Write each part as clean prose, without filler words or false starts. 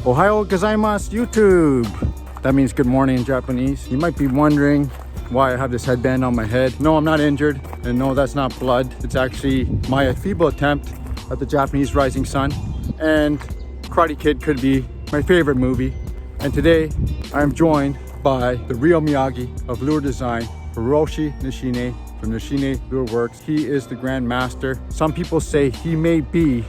Ohayo gozaimasu YouTube. That means good morning in Japanese. You might be wondering why I have this headband on my head. No, I'm not injured, and no, that's not blood. It's actually my feeble attempt at the Japanese rising sun. And Karate Kid could be my favorite movie. And today I'm joined by the real Miyagi of lure design, Hiroshi Nishine from Nishine Lure Works. He is the Grand Master. Some people say he may be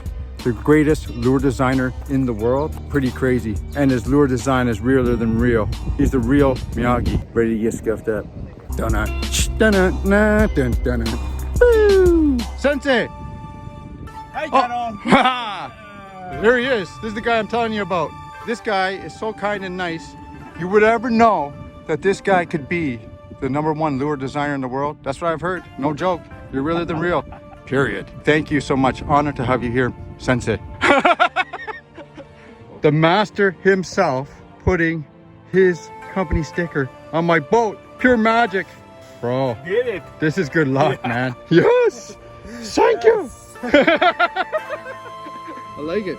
the greatest lure designer in the world. Pretty crazy. And his lure design is realer than real. He's the real Miyagi. Ready to get scuffed up. Dun-dun, dun-dun, dun-dun. Woo! Sensei! Hi, Taro! Oh. There he is. This is the guy I'm telling you about. This guy is so kind and nice. You would ever know that this guy could be the #1 lure designer in the world? That's what I've heard. No joke. You're realer than real. Period. Thank you so much. Honored to have you here, Sensei. The master himself putting his company sticker on my boat. Pure magic. Bro, Get it! this is good luck, man. Yes! Thank you! I like it.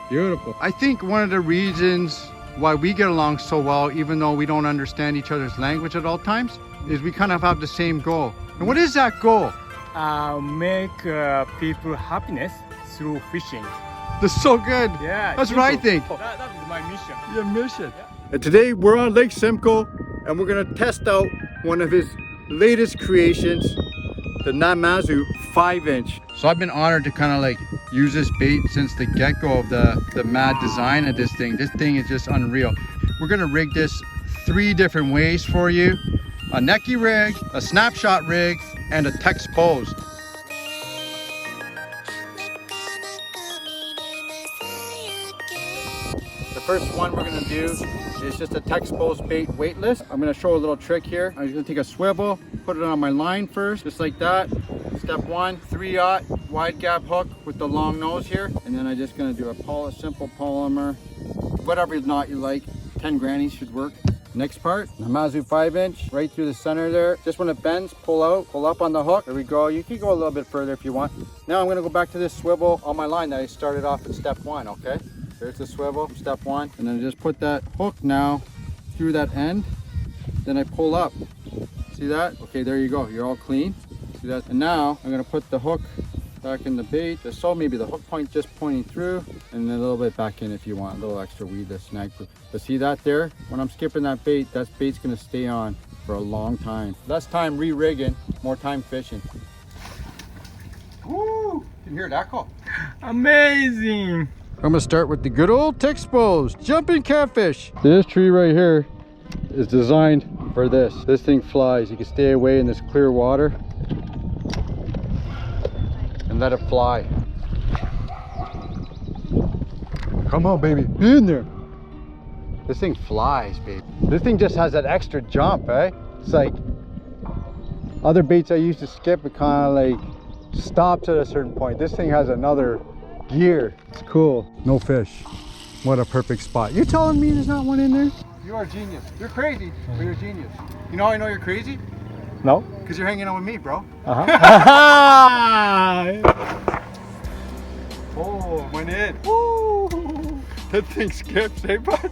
Beautiful. I think one of the reasons why we get along so well, even though we don't understand each other's language at all times, is we kind of have the same goal. And what is that goal? Make people happiness through fishing. That's so good. Yeah, That's what I think. That is my mission. Your mission. Yeah. And today we're on Lake Simcoe and we're gonna test out one of his latest creations, the Namazu 5-inch. So I've been honored to kind of like use this bait since the get-go of the mad design of this thing. This thing is just unreal. We're gonna rig this 3 different ways for you. A NECKY rig, a Snapshot rig, and a TEXPOSED. The first one we're gonna do is just a TEXPOSED bait weightless. I'm gonna show a little trick here. I'm just gonna take a swivel, put it on my line first, just like that. Step 1, 3/0 wide gap hook with the long nose here. And then I'm just gonna do a simple polymer, whatever knot you like. 10 grannies should work. Next part, Namazu 5-inch, right through the center there. Just when it bends, pull out, pull up on the hook. There we go. You can go a little bit further if you want. Now I'm gonna go back to this swivel on my line that I started off at step 1, okay? There's the swivel, step 1. And then I just put that hook now through that end. Then I pull up. See that? Okay, there you go. You're all clean. See that? And now I'm gonna put the hook back in the bait, just so maybe the hook point just pointing through, and then a little bit back in if you want a little extra weedless snag. But see that there? When I'm skipping that bait, that bait's gonna stay on for a long time. Less time re-rigging, more time fishing. Woo! Can you hear that call? Amazing! I'm gonna start with the good old TEXPOSED jumping catfish. This tree right here is designed for this. This thing flies. You can stay away in this clear water and let it fly. Come on, baby, be in there. This thing flies, baby. This thing just has that extra jump, eh? It's like other baits I used to skip, it kind of like stops at a certain point. This thing has another gear. It's cool. No fish. What a perfect spot. You're telling me there's not one in there? You are a genius. You're crazy, but you're a genius. You know how I know you're crazy? No? Because you're hanging out with me, bro. Oh, went in. Woo! That thing skips, eh, bud?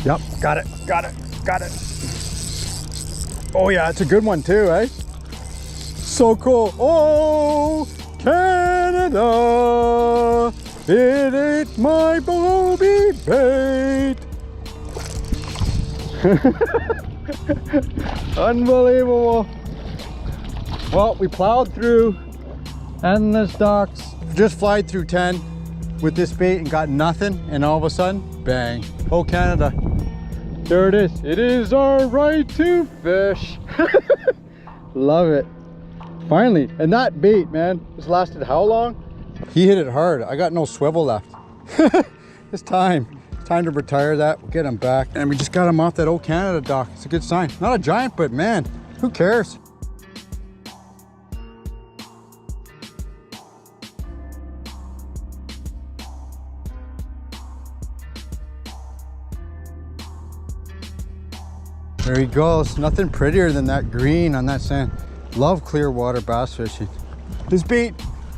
Yep, got it, got it, got it. Oh yeah, it's a good one too, eh? So cool. Oh, Canada, it ain't my booby bait. Unbelievable. Well, we plowed through endless docks, just flied through 10 with this bait and got nothing, and all of a sudden, bang. Oh, Canada. There it is. It is our right to fish. Love it. Finally. And that bait, man, this lasted how long? He hit it hard. I got no swivel left. It's time. Time to retire that. We'll get him back. And we just got him off that old Canada dock. It's a good sign. Not a giant, but man, who cares? There he goes. Nothing prettier than that green on that sand. Love clear water bass fishing. This bait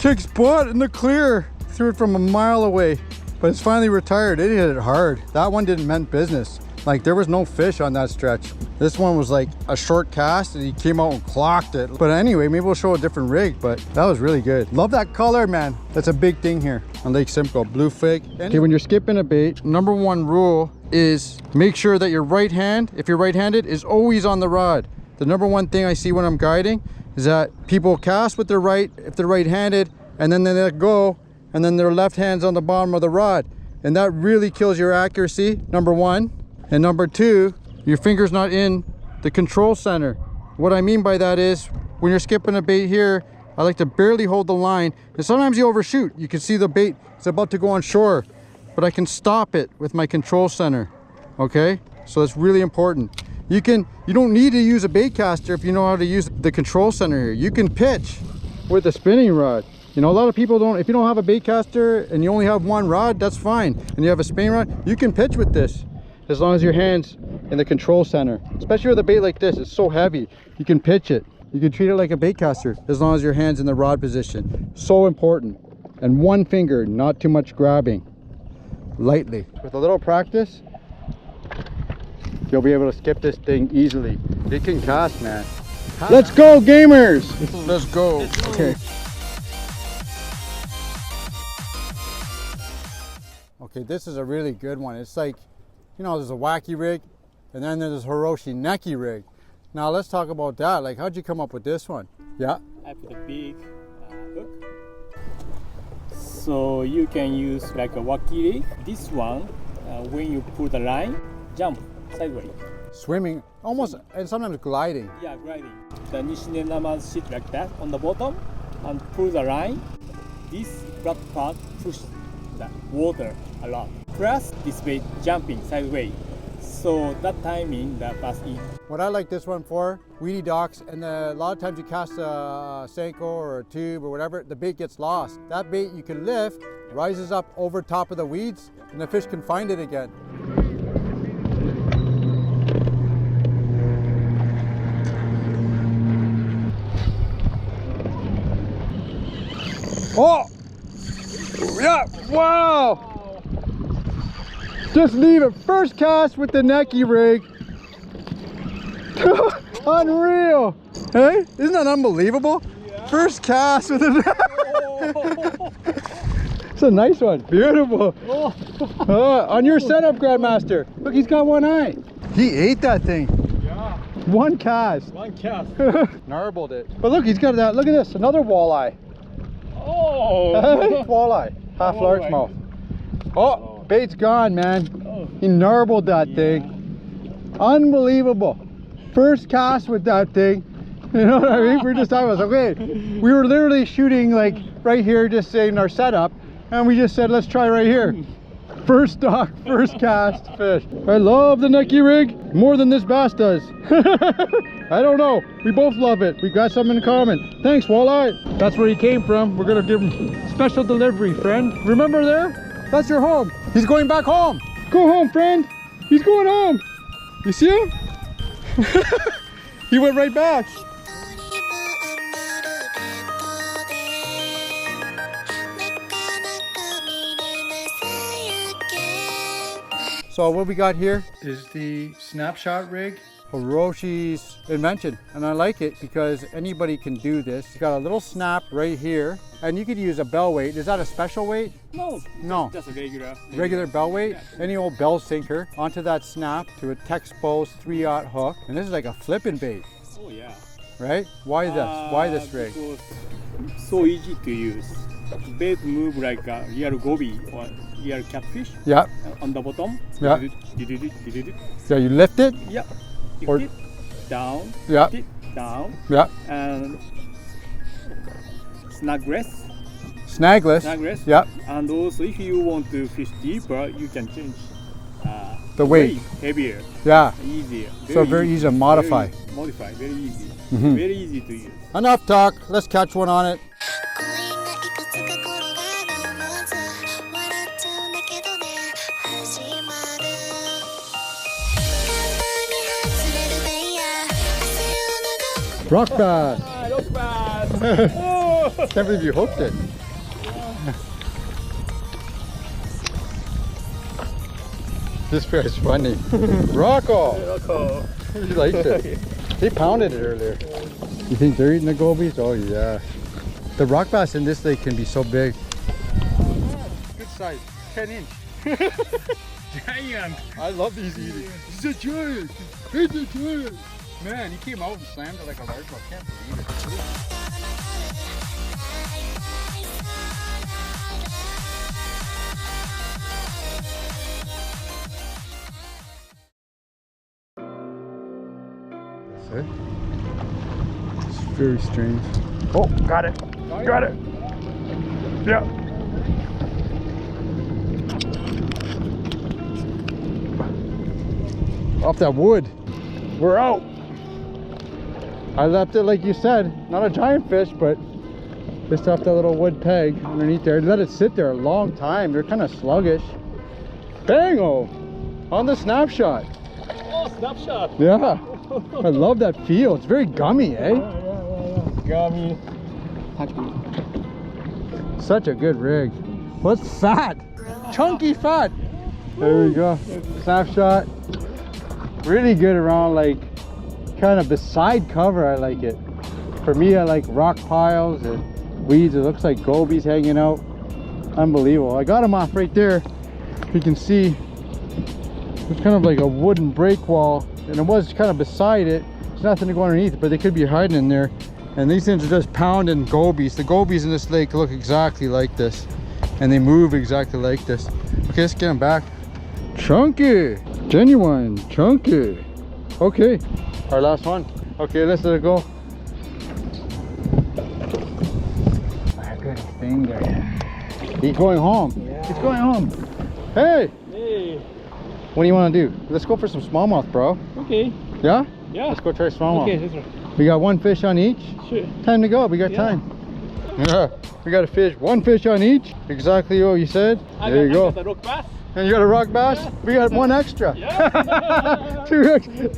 Kicks butt in the clear. Threw it from a mile away, but it's finally retired. It hit it hard. That one didn't meant business. Like there was no fish on that stretch. This one was like a short cast and he came out and clocked it. But anyway, maybe we'll show a different rig, but that was really good. Love that color, man. That's a big thing here on Lake Simcoe, blue fig. Okay, when you're skipping a bait, number one rule is make sure that your right hand, if you're right-handed, is always on the rod. The number one thing I see when I'm guiding is that people cast with their right, if they're right-handed, and then they let go, and then their left hand's on the bottom of the rod. And that really kills your accuracy, number one. And number two, your finger's not in the control center. What I mean by that is, when you're skipping a bait here, I like to barely hold the line. And sometimes you overshoot. You can see the bait is about to go on shore, but I can stop it with my control center, okay? So that's really important. You don't need to use a bait caster if you know how to use the control center here. You can pitch with a spinning rod. You know, a lot of people don't, if you don't have a bait caster and you only have one rod, that's fine. And you have a spinning rod, you can pitch with this as long as your hand's in the control center. Especially with a bait like this, it's so heavy. You can pitch it. You can treat it like a bait caster as long as your hand's in the rod position. So important. And one finger, not too much grabbing. Lightly. With a little practice, you'll be able to skip this thing easily. It can cast, man. Let's go, gamers! Let's go. Okay. Okay, this is a really good one. It's like, you know, there's a wacky rig, and then there's Hiroshi NECKY rig. Now let's talk about that. Like, how'd you come up with this one? Yeah? I put a big hook. So you can use like a wacky rig. This one, when you put a line, jump sideways. Swimming, almost, and sometimes gliding. Yeah, gliding. The Nishine sit like that on the bottom and pull the line. This flat part pushes the water a lot. Plus this bait jumping sideways. So that timing the bass in. What I like this one for, weedy docks, and a lot of times you cast a Senko or a tube or whatever, the bait gets lost. That bait you can lift, rises up over top of the weeds, and the fish can find it again. Oh! Yeah! Wow! Just leave it. First cast with the NECKY rig. Unreal! Hey? Isn't that unbelievable? Yeah. First cast with a It's a nice one. Beautiful. On your setup, Grandmaster. Look, he's got one eye. He ate that thing. Yeah. One cast. One cast. Narbled it. But look, he's got that. Look at this. Another walleye. Oh! Walleye. Half largemouth. Oh! Bait's gone, man. He narbled that thing. Unbelievable. First cast with that thing. You know what I mean? We're just talking about, okay, we were literally shooting like right here, just saying our setup, and we just said, let's try right here. First stock, first cast fish. I love the NECKY rig more than this bass does. I don't know. We both love it. We got something in common. Thanks, walleye. That's where he came from. We're gonna give him special delivery, friend. Remember there? That's your home. He's going back home. Go home, friend. He's going home. You see him? He went right back. So what we got here is the Snapshot rig, Hiroshi's invention, and I like it because anybody can do this. It's got a little snap right here, and you could use a bell weight. Is that a special weight? No. No. Just a Regular bell weight? Yeah. Any old bell sinker onto that snap to a TEXPOSED 3/0 hook, and this is like a flipping bait. Oh yeah. Right? Why this? Why this rig? Because so easy to use. Bait move like a real goby or real catfish. Yeah. On the bottom. Yeah. Yeah, you lift it? Yeah. You Or- tip down. Yeah. Tip down. Yeah. And snagless. Snagless? Snagless. Yeah. And also if you want to fish deeper, you can change The weight. heavier. Yeah. Easier. So very easy to modify. Modify. Very easy. Mhm. Very easy to use. Enough talk. Let's catch one on it. Rockbass. Rockbass. Can't believe you hooked it. This guy's funny. Rocco! Rocco. He likes it. They pounded it earlier. You think they're eating the gobies? Oh yeah. The rock bass in this lake can be so big. Good size, 10 inch. Giant. I love these eating. It's a giant. It's a giant. Man, he came out and slammed it like a large one. I can't believe it. That's it. It's very strange. Oh, got it. Got it. Yeah. Off that wood. We're out. I left it like you said, not a giant fish, but just off that little wood peg underneath there. Let it sit there a long time. They're kind of sluggish. Bango! On the Snapshot. Oh, Snapshot. Yeah. I love that feel. It's very gummy, eh? Gummy. Such a good rig. What's fat? Chunky fat. There we go. Snapshot. Really good around, like kind of beside cover. I like it. For me, I like rock piles and weeds. It looks like gobies hanging out. Unbelievable. I got them off right there. You can see it's kind of like a wooden break wall, and it was kind of beside it. There's nothing to go underneath it, but they could be hiding in there. And these things are just pounding gobies. The gobies in this lake look exactly like this, and they move exactly like this. Okay, let's get them back. Chunky, genuine, chunky. Okay, our last one. Okay, let's let it go. My good finger. He's going home. Yeah. He's going home. Hey. Hey. What do you want to do? Let's go for some smallmouth, bro. Okay. Yeah? Yeah. Let's go try smallmouth. Okay, that's right. We got one fish on each. Sure. Time to go. We got time. Yeah. We got a fish. One fish on each. Exactly what you said. There you go. I got the rock bass. And you got a rock bass? Yeah. We got one extra. Yeah. 2 extra.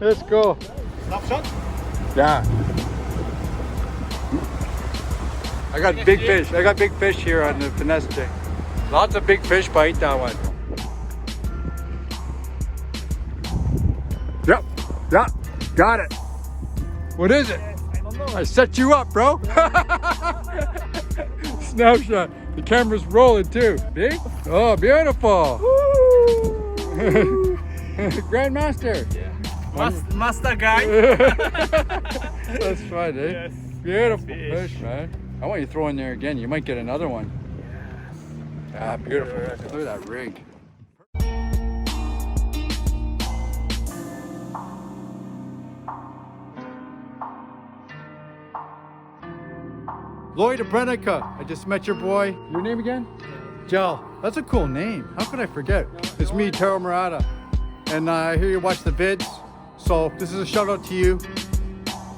Let's go. Snapshot? Yeah. I got big fish. I got big fish here on the finesse tank. Lots of big fish bite that one. Yep. Yeah. Got it. What is it? I don't know. I set you up, bro. Snapshot. The camera's rolling too. Big? Oh, beautiful. Grandmaster. Yeah. Master guy. That's fun, eh? Yes. Beautiful fish, man. I want you to throw in there again. You might get another one. Ah, beautiful. Look at that rig. Lloyd Abrenica, I just met your boy. Your name again? Gel. That's a cool name. How could I forget? It's me, Taro Murata. And I hear you watch the vids. So this is a shout out to you.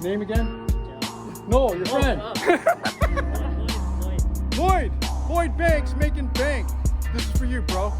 Name again? No, your friend. Lloyd. Lloyd Banks making bank. This is for you, bro.